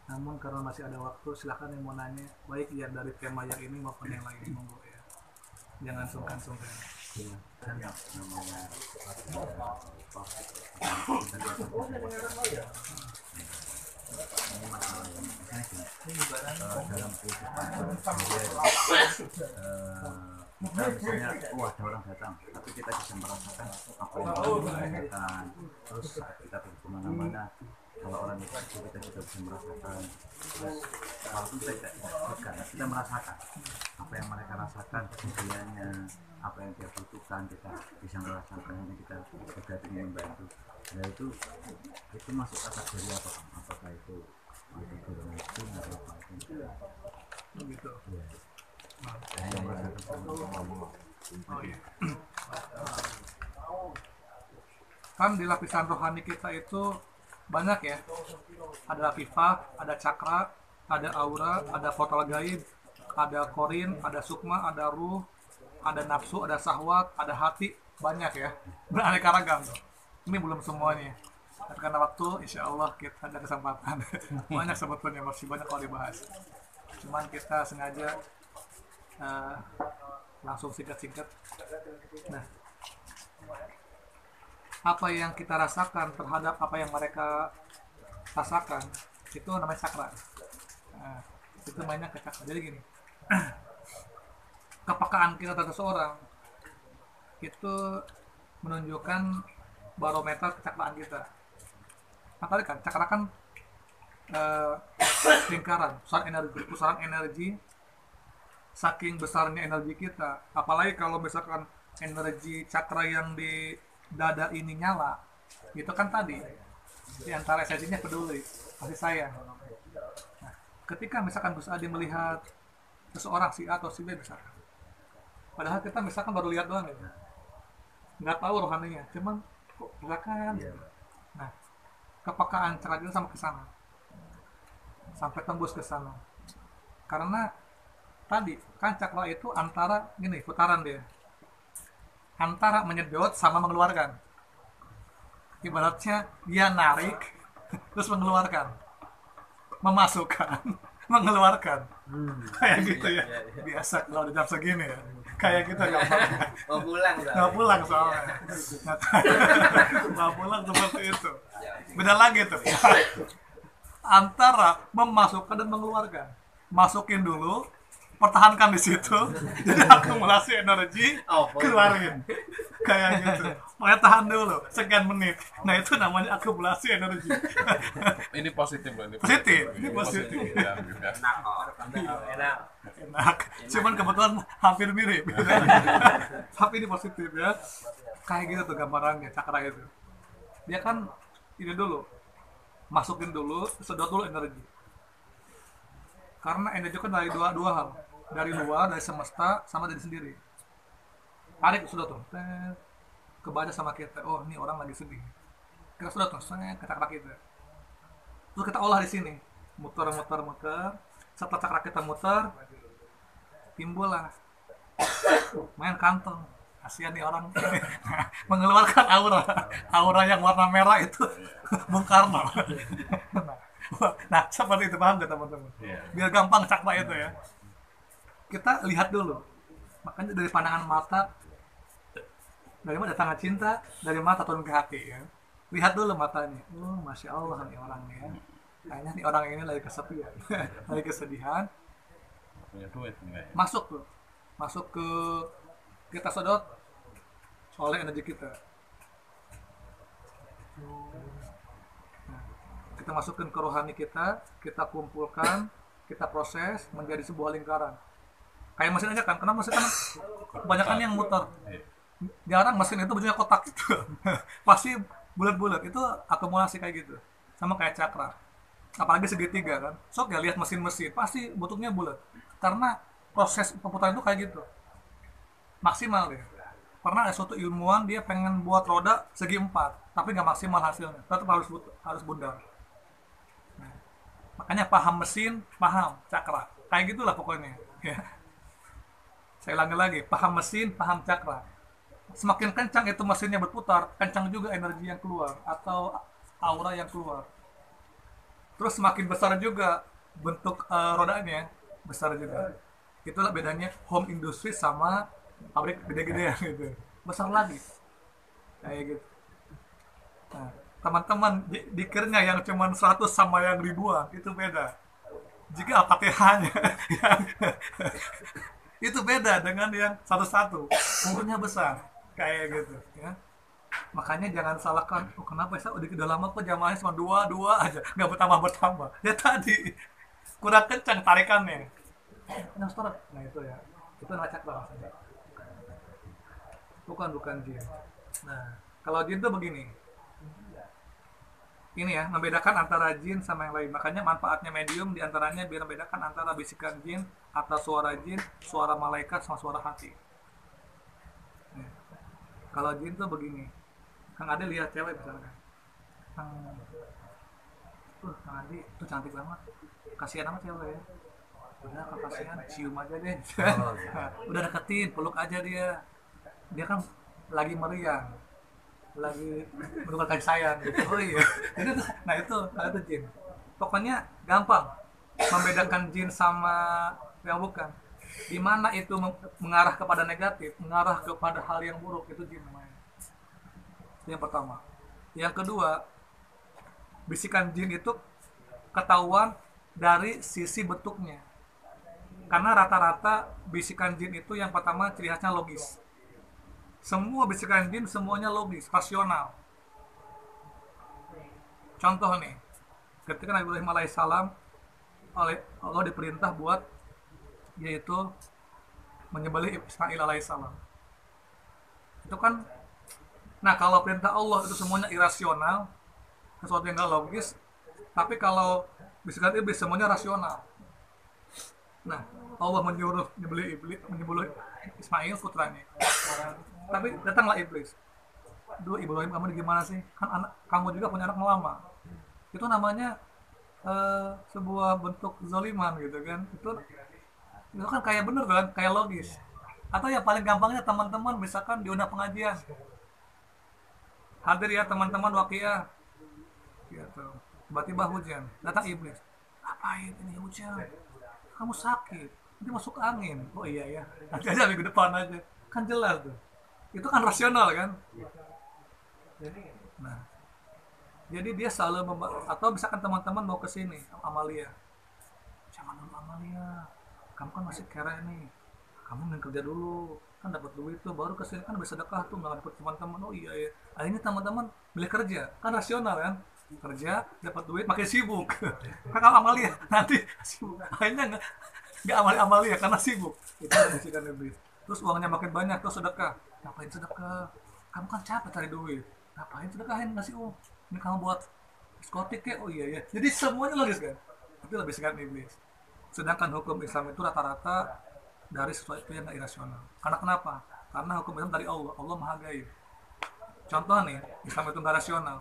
Namun karena masih ada waktu, silahkan yang mau nanya, baik ya dari tema yang ini maupun yang lain, monggo ya. Jangan sungkan-sungkan. Iya, kan namanya ini masalah yang dalam kehidupan kita misalnya ada orang datang tapi kita bisa merasakan apa yang orang rasakan, terus saat kita pergi kemana-mana kalau orang itu kita juga bisa merasakan, terus walaupun kita tidak sebutkan kita merasakan apa yang mereka rasakan, kesedihannya, apa yang dia butuhkan, kita bisa merasakannya, kita juga ingin membantu. Nah itu masuk kategori apa? Apakah itu miskin atau apa itu? Begitu. Ya. Saya merasakan Oh iya. Kan di lapisan rohani kita itu banyak ya. Ada latifah, ada cakra, ada aura, ada portal gaib, ada korin, ada sukma, ada ruh, ada nafsu, ada sahwat, ada hati, banyak ya. Beraneka ragam. Ini belum semuanya. Tapi karena waktu, insya Allah kita ada kesempatan. Banyak sebetulnya, masih banyak kalau dibahas. Cuman kita sengaja langsung singkat-singkat. Nah, apa yang kita rasakan terhadap apa yang mereka rasakan itu namanya cakra. Nah, itu mainnya ke cakra. Jadi gini, kepekaan kita terhadap seseorang itu menunjukkan barometer kecakraan kita. Nah, tadi kan cakra kan lingkaran, pusaran energi. Saking besarnya energi kita, apalagi kalau misalkan energi cakra yang di dada ini nyala, itu kan tadi di antara esensinya peduli, kasih sayang. Nah, ketika misalkan Gus Adi melihat seseorang si A atau si B misalkan, padahal kita misalkan baru lihat doang ya, nggak tahu rohaninya, cuman kok gerakan. Nah, kepekaan cakra kita sampai ke sana, sampai tembus ke sana, karena tadi kan cakra itu antara gini, putaran dia antara menyedot sama mengeluarkan. Ibaratnya dia narik terus mengeluarkan, memasukkan, mengeluarkan. Kayak gitu ya. Biasa kalau di jam segini ya, kayak gitu gampang. Mau pulang soalnya mau pulang seperti itu. Beda lagi tuh antara memasukkan dan mengeluarkan. Masukin dulu, pertahankan di situ, jadi akumulasi energi, keluarin kayak gitu. Makanya tahan dulu sekian menit. Nah itu namanya akumulasi energi. Ini positif loh, ini Positif, ini positif. Ya, Enak, cuman kebetulan hampir mirip. Tapi ini positif ya. Kayak gitu tuh gambarannya cakra itu. Dia kan ini dulu, masukin dulu, sedot dulu energi. Karena energi kan dari dua hal, dari luar, dari semesta, sama dari sendiri. Tarik sudah tuh, kebaca sama kita. Oh ini orang lagi sedih. Kita sudah tuh, ke cakra kita. Terus kita olah di sini, muter. Setelah cakra kita muter, timbul lah main kantong. Kasihan nih orang mengeluarkan aura yang warna merah itu Bung Karno. Nah seperti itu, paham gak teman-teman? Biar gampang cakra itu ya, kita lihat dulu. Makanya dari pandangan mata, dari mana datangnya cinta, dari mata turun ke hati ya. Lihat dulu matanya. Oh masya Allah nih orangnya ya. Kayaknya nih orang ini lagi kesepian, lagi kesedihan. punya duit enggak ya? Masuk ke kita sedot oleh energi kita. Kita masukkan ke rohani kita kumpulkan, kita proses menjadi sebuah lingkaran. Kayak mesin aja kan, karena mesin kan kebanyakan yang muter. Jarang mesin itu bentuknya kotak gitu. Pasti bulat-bulat, itu akumulasi kayak gitu. Sama kayak cakra. Apalagi segitiga kan. Sok ya lihat mesin-mesin, pasti bentuknya bulat. Karena proses perputaran itu kayak gitu. Maksimal deh. Pernah ada suatu ilmuwan dia pengen buat roda segi 4, tapi nggak maksimal hasilnya. Tetap harus bundar. Makanya paham mesin, paham cakra. Kayak gitulah pokoknya. Ya. Saya ulangi lagi, paham mesin, paham cakra. Semakin kencang itu mesinnya berputar, kencang juga energi yang keluar atau aura yang keluar. Terus semakin besar juga bentuk rodanya, besar juga. Itulah bedanya home industry sama pabrik gede-gedean gitu. Besar lagi, kayak gitu. Nah, teman-teman dikirnya yang cuman 100 sama yang ribuan itu beda. Jika Al-Fatihahnya yang itu beda dengan yang satu-satu, umurnya besar, kayak gitu ya. Makanya jangan salahkan, oh kenapa saya udah lama kok jamaahnya cuma dua dua aja, nggak bertambah bertambah. Ya tadi kurang kencang tarikannya. Yang store, nah itu ya, itu ngacak banget. Bukan jin. Nah, kalau jin tuh begini, ini ya, membedakan antara jin sama yang lain. Makanya manfaatnya medium diantaranya biar membedakan antara bisikan jin atau suara jin, suara malaikat sama suara hati. Nih, kalau jin tuh begini, Kang Ade lihat cewek misalkan, Kang, Kang Ade tuh cantik banget, kasihan amat cewek ya. Udah Kang kasihan, cium aja deh. Udah deketin, peluk aja dia kan lagi meriang, lagi menunjukkan kasih sayang gitu. Oh iya. Jadi nah itu jin. Pokoknya gampang membedakan jin sama yang bukan. Di mana itu mengarah kepada negatif, mengarah kepada hal yang buruk, itu jin namanya. Itu yang pertama. Yang kedua, bisikan jin itu ketahuan dari sisi bentuknya. Karena rata-rata bisikan jin itu yang pertama ciri khasnya logis. Semua bisikan jin semuanya logis, rasional. Contoh nih, ketika Nabi Ibrahim alaihissalam oleh Allah diperintah buat yaitu menyembelih Ismail alaihissalam. Itu kan, nah kalau perintah Allah itu semuanya irasional, sesuatu yang nggak logis. Tapi kalau bisikan iblis semuanya rasional. Nah, Allah menyuruh menyembelih Ismail putranya. Tapi datanglah iblis. Duh Ibrahim, kamu gimana sih? Kan kamu juga punya anak lama. Itu namanya sebuah bentuk zoliman gitu kan. Itu kan kayak bener kan, kayak logis. Atau yang paling gampangnya teman-teman misalkan diundang pengajian. Hadir ya teman-teman waqiah. Gitu. Tiba-tiba hujan, datang iblis. Ngapain ini hujan? Kamu sakit, nanti masuk angin. Oh iya ya, nanti aja minggu depan aja. Kan jelas tuh. Itu kan rasional kan. Nah, jadi dia selalu atau misalkan teman-teman mau ke sini, Amalia. Jangan dulu Amalia. Kamu kan masih kere nih. Kamu ingin kerja dulu, kan dapat duit tuh baru ke sini kan bisa sedekah tuh nggak dapat teman-teman. Oh iya ya. Akhirnya teman-teman milih kerja, kan rasional kan. Kerja dapat duit makin sibuk. Kan kalau Amalia nanti sibuk. Akhirnya nggak Amalia karena sibuk. Itu bisikan iblis. Terus uangnya makin banyak, terus sedekah. Ngapain sedekah? Kamu kan capek cari duit. Ngapain sedekahin ngasih uang? Ini kamu buat diskotik ya? Oh iya ya. Jadi semuanya logis kan? Itu lebih bisikan iblis. Sedangkan hukum Islam itu rata-rata dari sesuatu yang nggak irasional. Karena kenapa? Karena hukum Islam dari Allah. Allah Maha Gaib. Contoh nih, Islam itu nggak rasional.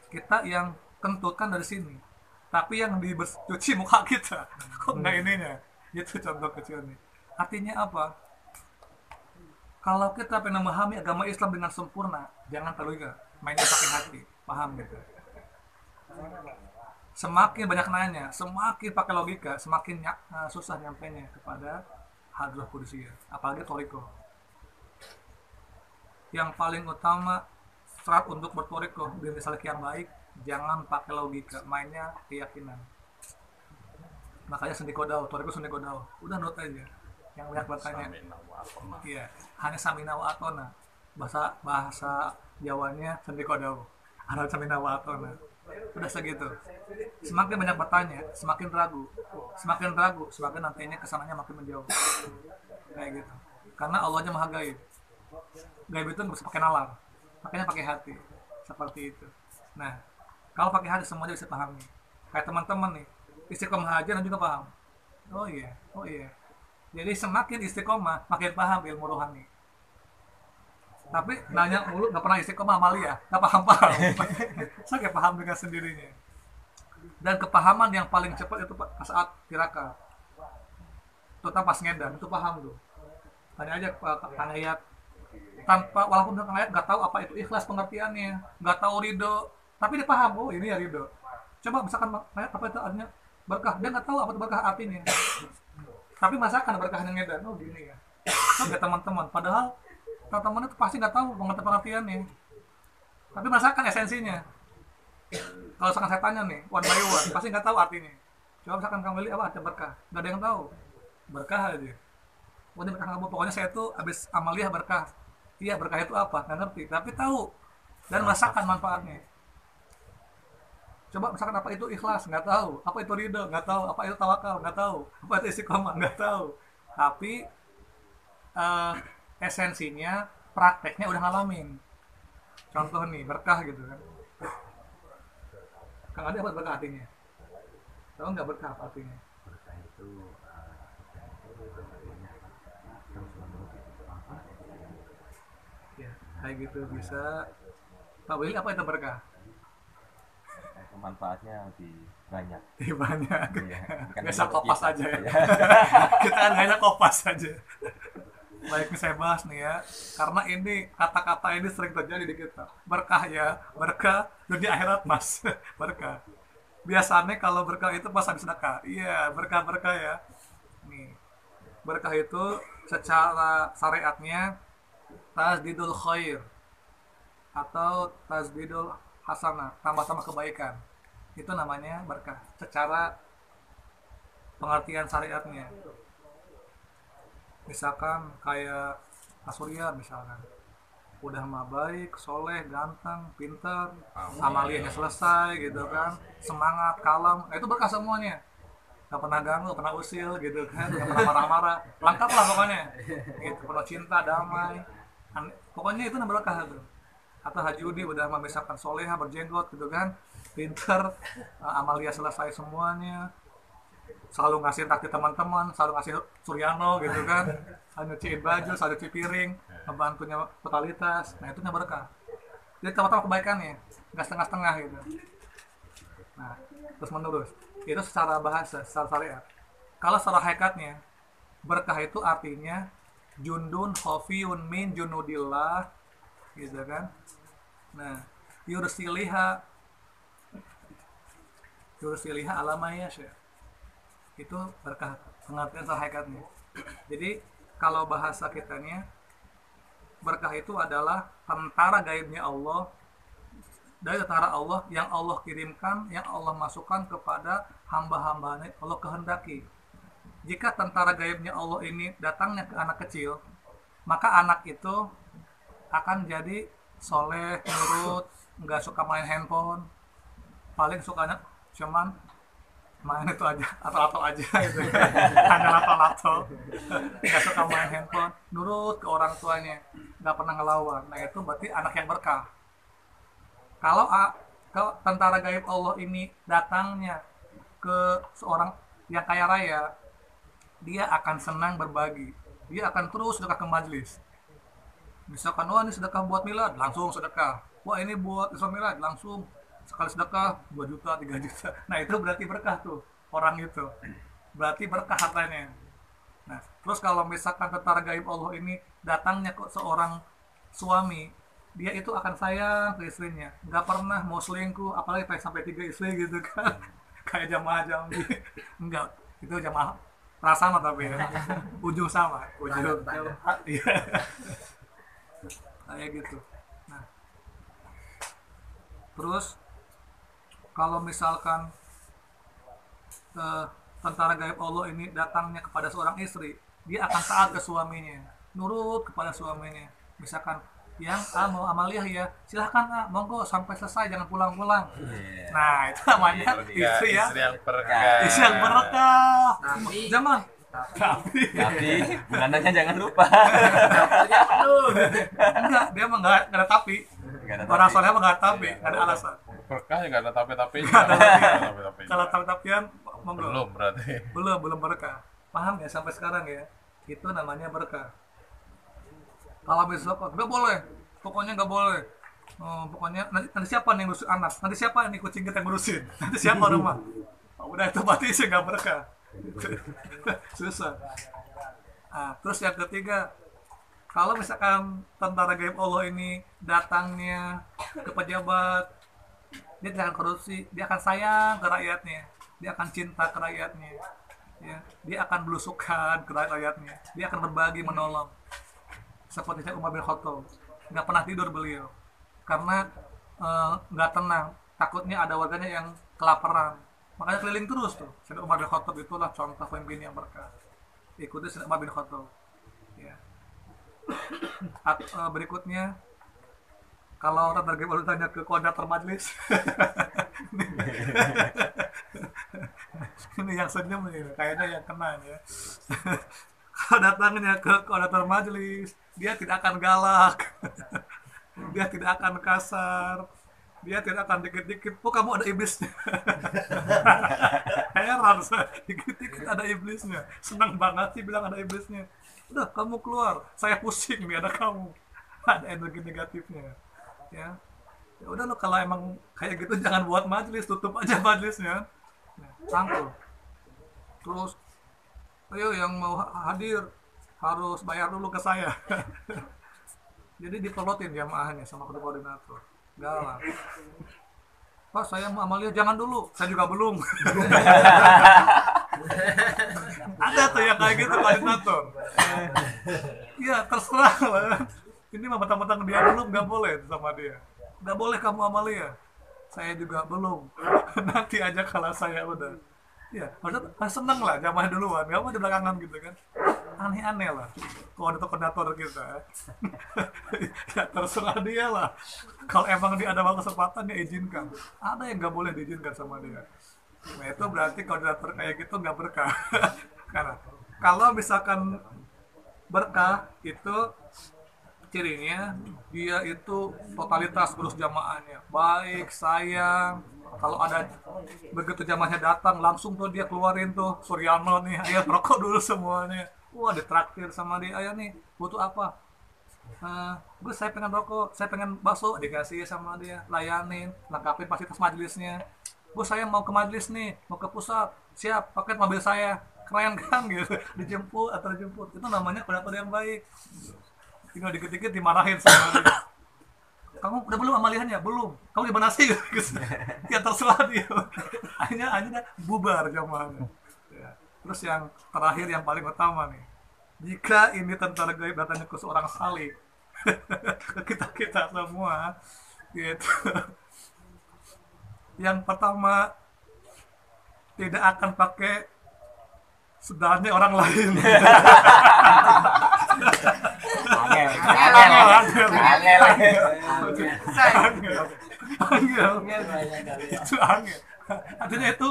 Kita yang kentut kan dari sini. Tapi yang dicuci muka kita. Kok nggak ininya? Itu contoh kecil nih. Artinya apa? Kalau kita pengen memahami agama Islam dengan sempurna, jangan terlalu mainnya pakai hati, paham gitu. Semakin banyak nanya, semakin pakai logika, semakin susah nyampainya kepada hadrah qudusiyah, apalagi toriko. Yang paling utama syarat untuk bertoriko biar misalnya yang baik, jangan pakai logika, mainnya keyakinan. Makanya sendikodau, toriko sendikodau, udah note aja. Yang lihat bertanya, iya, hanya samina wa atona. Bahasa Jawanya sendikodau, Arab samina wa atona. Udah segitu. Semakin banyak bertanya, semakin ragu, semakin nantinya kesananya makin menjauh. Kayak gitu. Karena Allahnya Maha Gaib. Gaib itu nggak bisa pakai nalar, makanya pakai hati. Seperti itu. Nah, kalau pakai hati semuanya bisa pahami. Kayak teman-teman nih, istiqomah aja dan juga paham. Oh iya. Jadi semakin istiqomah, makin paham ilmu rohani. Tapi nanya mulu nggak pernah istiqomah Amalia, nggak paham. Saya kayak paham dengan sendirinya. Dan kepahaman yang paling cepat itu saat tirakat. Terutama pas ngedam, itu paham tuh. Tanya aja Kang Ayat. Tanpa, walaupun Kang Ayat nggak tahu apa itu ikhlas pengertiannya, nggak tahu ridho, tapi dia paham, oh ini ya ridho. Coba misalkan tanya apa itu artinya berkah, dia nggak tahu apa itu berkah artinya, tapi masakan berkahnya ngedan, oh gini ya. Oh ya teman-teman, padahal teman-teman itu pasti nggak tahu pengertiannya, tapi masakan esensinya. Kalau misalkan saya tanya nih one by one, pasti nggak tahu artinya. Coba misalkan kamu beli apa ada berkah, nggak ada yang tahu, berkah aja. Oh ini berkah kamu, pokoknya saya tuh habis amaliah berkah. Iya berkah itu apa? Nggak ngerti, tapi tahu dan merasakan manfaatnya. Coba misalkan apa itu ikhlas, nggak tahu. Apa itu ridho, nggak tahu. Apa itu tawakal, nggak tahu. Apa itu istiqomah, nggak tahu. Tapi eh, esensinya, prakteknya udah ngalamin. Contoh nih berkah gitu kan. Kang Ade apa berkah artinya? Tahu nggak berkah apa artinya? Berkah itu artinya terus menerus manfaat. Ya, kayak gitu bisa. Pak Willy apa itu berkah? Manfaatnya lebih banyak. Banyak. Iya, bukan Biasa hanya kopas kita. aja ya. Iya. Kita kan hanya kopas aja. Baik nih saya bahas nih ya, karena ini kata-kata ini sering terjadi di kita. Berkah ya, berkah dunia akhirat mas, berkah. Biasanya kalau berkah itu pas habis sedekah. Iya, berkah-berkah ya. Nih, berkah itu secara syariatnya tazdidul khair atau tazdidul hasanah, tambah-tambah kebaikan. Itu namanya berkah secara pengertian syariatnya. Misalkan kayak Asurya misalkan udah mah baik, soleh, ganteng, pinter, amaliahnya selesai gitu kan, semangat, kalem, nah, itu berkah semuanya. Gak pernah ganggu, gak pernah usil gitu kan, gak pernah marah-marah, lengkap lah pokoknya. Gitu, penuh cinta, damai, pokoknya itu namanya berkah tuh. Atau Haji Udi udah misalkan soleha, berjenggot gitu kan, pinter, amalia selesai semuanya, selalu ngasih takdir teman-teman, selalu ngasih Suryano gitu kan, selalu nyuciin baju, selalu cuci piring, membantunya totalitas, nah itu berkah. Jadi sama-sama kebaikannya, nggak setengah-setengah gitu. Nah, terus menerus, itu secara bahasa, secara syariat. Kalau secara hakikatnya, berkah itu artinya jundun khofiyun min junudillah, gitu kan. Nah, yursiliha alamaya syah. Itu berkah, pengertian secara hakikatnya. Jadi kalau bahasa kitanya, berkah itu adalah tentara gaibnya Allah, dari tentara Allah yang Allah kirimkan, yang Allah masukkan kepada hamba-hambanya Allah kehendaki. Jika tentara gaibnya Allah ini datangnya ke anak kecil, maka anak itu akan jadi soleh, nurut, nggak suka main handphone, paling sukanya cuman main itu aja, atau aja gitu, hanya lato, nggak suka main handphone, nurut ke orang tuanya, nggak pernah ngelawan. Nah itu berarti anak yang berkah. Kalau tentara gaib Allah ini datangnya ke seorang yang kaya raya, dia akan senang berbagi, dia akan terus sedekah ke majelis. Misalkan, wah ini sedekah buat milad, langsung sedekah. Wah ini buat Isra Milad, langsung sekali sedekah 2 juta, 3 juta. Nah itu berarti berkah tuh orang itu. Berarti berkah hartanya. Nah terus kalau misalkan tentara gaib Allah ini datangnya ke seorang suami, dia itu akan sayang ke istrinya, nggak pernah mau selingkuh, apalagi sampai 3 istri gitu kan. Kayak jamaah jambi. Enggak, itu jamaah sama tapi ya. Ujung sama, ujung iya. Kayak gitu. Nah terus kalau misalkan tentara gaib Allah ini datangnya kepada seorang istri, dia akan taat ke suaminya, nurut kepada suaminya. Misalkan yang mau amaliah ya silahkan monggo sampai selesai, jangan pulang-pulang. Nah itu namanya istri yang berkah. istri yang berkah. Zaman Tapi bulanannya jangan lupa. enggak, dia mah nggak ada tapi. Nggak ada Orang tapi. soleh mah nggak ada tapi, nggak ada alasan. Berkah ya nggak ada tapi-tapi. Kalau tapi-tapian monggo. Belum berarti. Belum berkah. Paham ya sampai sekarang ya? Itu namanya berkah. Kalau misalkan nggak boleh, pokoknya nggak boleh. Pokoknya nanti siapa nih yang ngurusin anak? Nanti siapa nih kucing kita yang ngurusin? Nanti siapa rumah? Udah itu berarti sih nggak berkah. Susah. Nah, terus yang ketiga, kalau misalkan tentara gaib Allah ini datangnya ke pejabat, Dia tidak akan korupsi, dia akan sayang ke rakyatnya, dia akan cinta ke rakyatnya, ya, dia akan belusukan ke rakyatnya, dia akan berbagi menolong. Seperti saya Umar bin Khattab, nggak pernah tidur beliau, karena nggak tenang, takutnya ada warganya yang kelaparan, makanya keliling terus tuh. Sayyidina Umar bin Khattab itulah contoh pemimpin yang berkah. Ikuti Sayyidina Umar bin Khattab. Ya. Berikutnya, kalau orang baru tanya ke koordinator majelis, ini yang senyum nih, kayaknya yang kena ya. Kalau datangnya ke koordinator majelis, dia tidak akan galak, dia tidak akan kasar, dia tidak akan dikit-dikit, oh kamu ada iblisnya. Heran, dikit-dikit ada iblisnya, senang banget sih bilang ada iblisnya. Udah kamu keluar, saya pusing nih ada kamu, ada energi negatifnya. Ya, ya udah lo kalau emang kayak gitu jangan buat majelis, tutup aja majelisnya. Nah, rangkul. Terus, ayo yang mau hadir harus bayar dulu ke saya. Jadi dipelotin jamaahnya sama koordinator. Galak. Pak saya mau amalia, jangan dulu, saya juga belum. Ada tuh yang kayak gitu koordinator. Iya terserah lah. Ini mah mentang-mentang dia belum, nggak boleh sama dia. Nggak boleh kamu amalia. Saya juga belum. Nanti aja kalau saya udah. Ya, harusnya seneng lah jamaah duluan. Nggak mau di belakangan gitu kan. Aneh-aneh lah. Koordinator kita. Ya terserah dia lah. Kalau emang dia ada kesempatan ya izinkan. Ada yang nggak boleh diizinkan sama dia. Nah itu berarti koordinator kayak gitu nggak berkah. Karena kalau misalkan berkah itu cirinya dia itu totalitas urus jamaahnya, baik, sayang. Kalau ada begitu jamaahnya datang langsung tuh dia keluarin tuh Suryono nih, ayo rokok dulu semuanya. Wah ditraktir sama dia, ayo nih butuh apa? Gue saya pengen rokok, saya pengen bakso, dikasih sama dia, layanin, lengkapin fasilitas majelisnya. Bu saya mau ke majelis nih, mau ke pusat, siap, paket mobil saya, keren kan gitu, dijemput atau dijemput. Itu namanya koordinator yang baik. Tinggal dikit-dikit dimarahin sama dia. Kamu udah belum amaliannya? Belum. Kamu di mana sih? Ya terserah dia. Akhirnya bubar jamaahnya. Ya. Terus yang terakhir yang paling utama nih. Jika ini tentara gaib datangnya ke seorang salib, ke kita semua, gitu. Yang pertama tidak akan pakai sedarnya orang lain. Itu angel. Artinya itu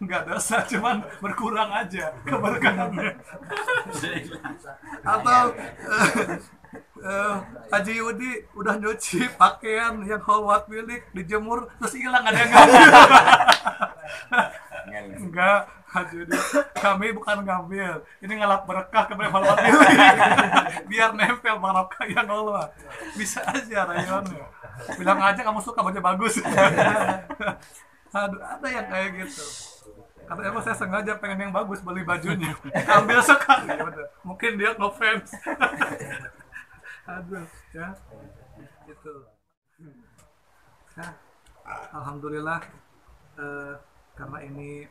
nggak dosa, cuman berkurang aja keberkahannya. Atau Haji Yudi udah nyuci pakaian yang kholwat milik dijemur terus hilang, ada yang ngambil. Enggak, Haji Yudi, kami bukan ngambil, ini ngelap berkah kepada kholwat milik. Biar nempel barokah yang kholwat. Bisa aja rayonnya. Bilang aja kamu suka baca bagus. Aduh, ada yang kayak gitu. Kata emang saya sengaja pengen yang bagus, beli bajunya, ambil sekali. Mungkin dia ngefans. Aduh, ya, gitu. Nah, alhamdulillah, karena ini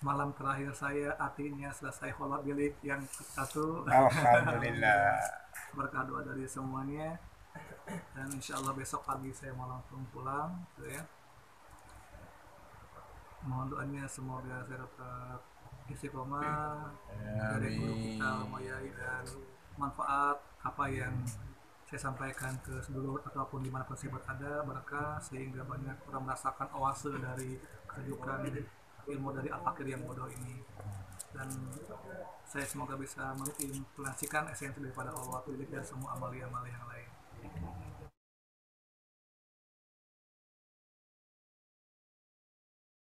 malam terakhir saya, artinya selesai kholwat bilik yang satu. Alhamdulillah. Berkah doa dari semuanya, dan insya Allah besok pagi saya mau langsung pulang, gitu ya. Mohon doanya semoga saya dapat istiqomah dari guru kita, Mayai, dan manfaat apa yang saya sampaikan ke sedulur ataupun dimanapun saya berada, berkah sehingga banyak orang merasakan oase dari kesejukan ilmu dari Al-Fakir yang bodoh ini. Dan saya semoga bisa mengimplementasikan esensi daripada Allah dan semua amalia-amalia yang lain.